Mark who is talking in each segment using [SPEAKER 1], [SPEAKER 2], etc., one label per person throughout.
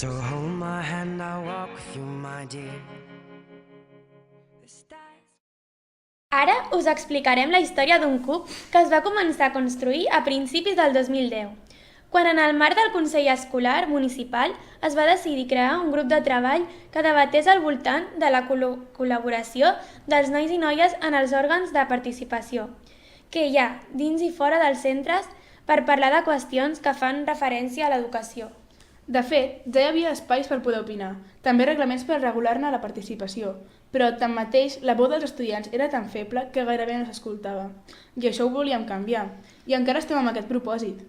[SPEAKER 1] So hold my hand, I'll walk with you, my dear.
[SPEAKER 2] Ara us explicarem la història d'un cub que es va començar a construir a principis del 2010, quan en el marc del Consell Escolar Municipal es va decidir crear un grup de treball que debatés al voltant de la col·laboració dels nois i noies en els òrgans de participació que hi ha dins i fora dels centres per parlar de qüestions que fan referència a l'educació.
[SPEAKER 3] De fet, ja hi havia espais per poder opinar, també reglaments per regular-ne la participació, però tanmateix la veu dels estudiants era tan feble que gairebé no s'escoltava. I això ho volíem canviar, i encara estem amb aquest propòsit.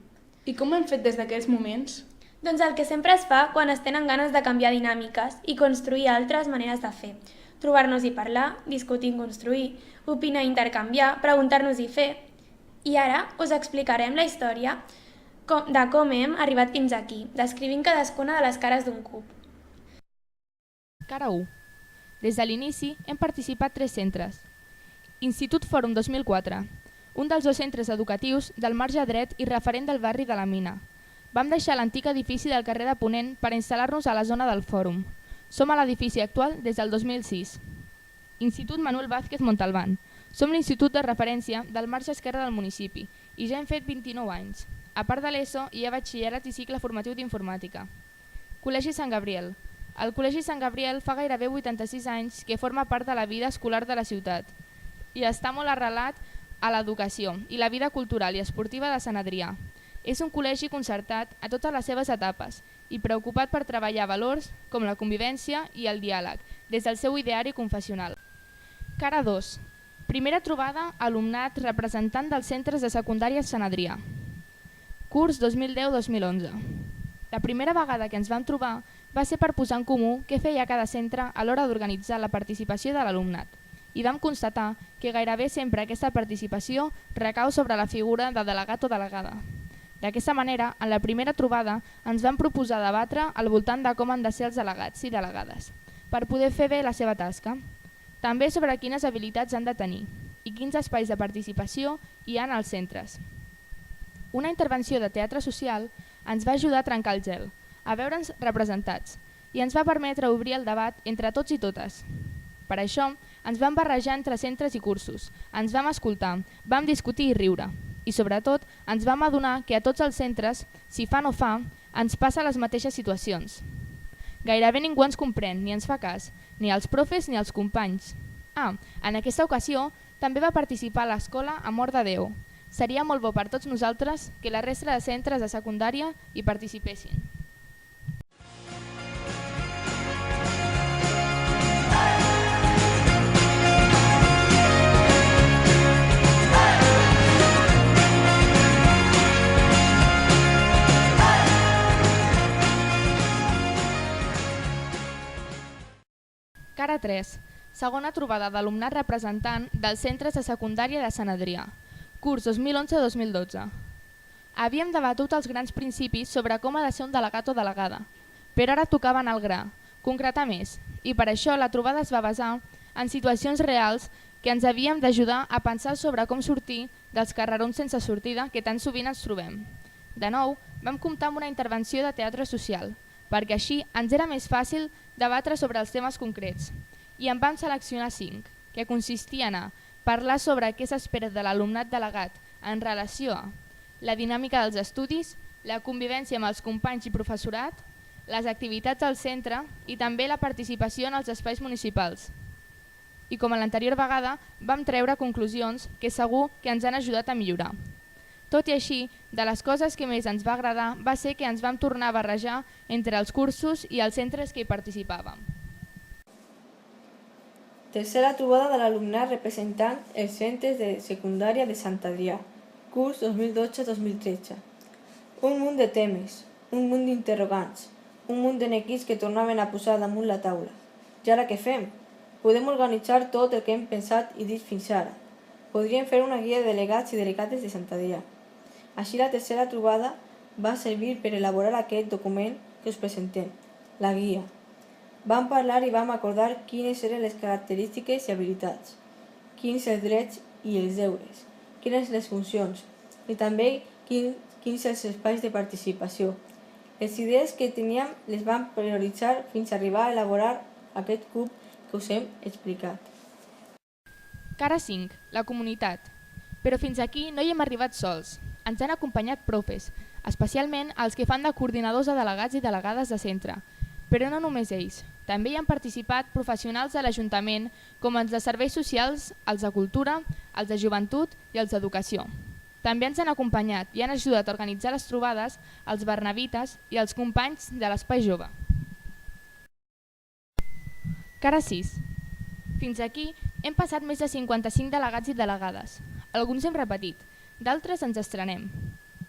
[SPEAKER 3] I com ho hem fet des d'aquells moments?
[SPEAKER 2] Doncs el que sempre es fa quan es tenen ganes de canviar dinàmiques i construir altres maneres de fer. Trobar-nos i parlar, discutir i construir, opinar i intercanviar, preguntar-nos i fer. I ara us explicarem la història de com hem arribat fins aquí, descrivint cadascuna de les cares d'un cub.
[SPEAKER 4] Cara 1. Des de l'inici hem participat 3 centres. Institut Fòrum 2004, un dels 2 centres educatius del marge dret i referent del barri de la Mina. Vam deixar l'antic edifici del carrer de Ponent per instal·lar-nos a la zona del Fòrum. Som a l'edifici actual des del 2006. Institut Manuel Vázquez Montalbán. Som l'institut de referència del marge esquerre del municipi i ja hem fet 29 anys. A part de l'ESO, hi ha batxillerat i cicle formatiu d'informàtica. Col·legi Sant Gabriel. El Col·legi Sant Gabriel fa gairebé 86 anys que forma part de la vida escolar de la ciutat i està molt arrelat a l'educació i la vida cultural i esportiva de Sant Adrià. És un col·legi concertat a totes les seves etapes i preocupat per treballar valors com la convivència i el diàleg des del seu ideari confessional. Cara 2. Primera trobada alumnat representant dels centres de secundària Sant Adrià. Curs 2010-2011. La primera vegada que ens vam trobar va ser per posar en comú què feia cada centre a l'hora d'organitzar la participació de l'alumnat i vam constatar que gairebé sempre aquesta participació recau sobre la figura de delegat o delegada. D'aquesta manera, en la primera trobada ens vam proposar debatre al voltant de com han de ser els delegats i delegades per poder fer bé la seva tasca, també sobre quines habilitats han de tenir i quins espais de participació hi ha als centres. Una intervenció de teatre social ens va ajudar a trencar el gel, a veure'ns representats, i ens va permetre obrir el debat entre tots i totes. Per això, ens vam barrejar entre centres i cursos, ens vam escoltar, vam discutir i riure, i sobretot ens vam adonar que a tots els centres, si fa no fa, ens passa les mateixes situacions. Gairebé ningú ens comprèn ni ens fa cas, ni els profes ni els companys. En aquesta ocasió també va participar l'escola Amor de Déu. Seria molt bo per tots nosaltres que la resta de centres de secundària hi participessin. Cara 3. Segona trobada d'alumnat representant dels centres de secundària de Sant Adrià. Curs 2011-2012. Havíem debatut els grans principis sobre com ha de ser un delegat o delegada, però ara tocava anar al gra, concretar més, i per això la trobada es va basar en situacions reals que ens havíem d'ajudar a pensar sobre com sortir dels carrerons sense sortida que tan sovint ens trobem. De nou, vam comptar amb una intervenció de teatre social, perquè així ens era més fàcil debatre sobre els temes concrets, i en vam seleccionar 5, que consistien a parlar sobre què s'espera de l'alumnat delegat en relació a la dinàmica dels estudis, la convivència amb els companys i professorat, les activitats al centre i també la participació en els espais municipals. I com a l'anterior vegada, vam treure conclusions que segur que ens han ajudat a millorar. Tot i així, de les coses que més ens va agradar va ser que ens vam tornar a barrejar entre els cursos i els centres que hi participàvem.
[SPEAKER 5] Tercera trobada de l'alumnat representant els centres de secundària de Sant Adrià, curs 2012-2013. Un munt de temes, un munt d'interrogants, un munt de neguits que tornaven a posar damunt la taula. I ara què fem? Podem organitzar tot el que hem pensat i dit fins ara. Podríem fer una guia de delegats i delegades de Sant Adrià. Així la tercera trobada va servir per elaborar aquest document que us presentem, la guia. Vam parlar i vam acordar quines eren les característiques i habilitats, quins els drets i els deures, quines les funcions i també quins els espais de participació, Les idees que teníem les vam prioritzar fins a arribar a elaborar aquest cub que us hem explicat.
[SPEAKER 4] Cara 5, la comunitat. Però fins aquí no hi hem arribat sols. Ens han acompanyat profes, especialment els que fan de coordinadors de delegats i delegades de centre. Però no només ells. També hi han participat professionals de l'Ajuntament, com els de serveis socials, els de cultura, els de joventut i els d'educació. També ens han acompanyat i han ajudat a organitzar les trobades els barnabites i els companys de l'Espai Jove. Cara 6. Fins aquí hem passat més de 55 delegats i delegades. Alguns hem repetit, d'altres ens estrenem.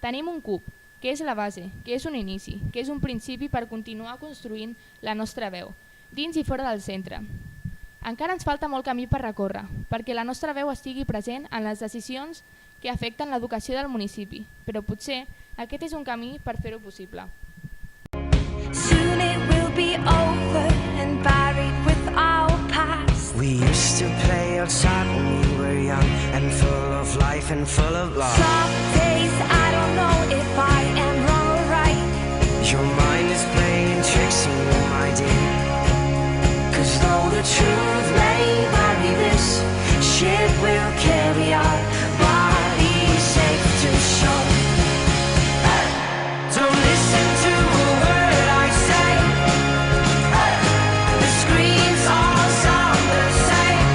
[SPEAKER 4] Tenim un CUP, que és la base, que és un inici, que és un principi per continuar construint la nostra veu, dins i fora del centre. Encara ens falta molt camí per recórrer, perquè la nostra veu estigui present en les decisions que afecten l'educació del municipi, però potser aquest és un camí per fer-ho possible.
[SPEAKER 1] Soon it will be over and buried with our past. We used to play outside when we were young and full of life and full of love. Some days I don't know if I am wrong or right. Your mind is playing tricks on you, my dear. 'Cause though the truth may vary, this ship will carry our bodies safe to shore. Don't listen to a word I say. The screams all sound the same.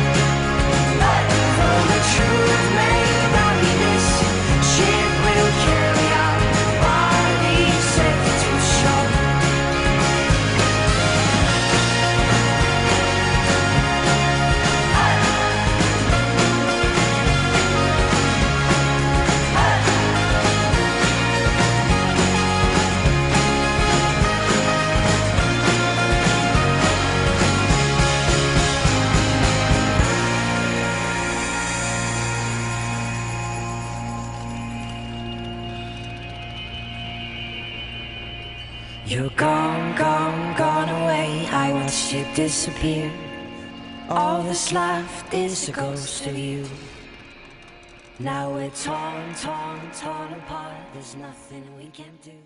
[SPEAKER 1] Though the truth may vary, this ship will carry our bodies safe to shore. You're gone, gone, gone away. I watched you disappear. All that's left is a ghost of you. Now we're torn, torn, torn apart. There's nothing we can do.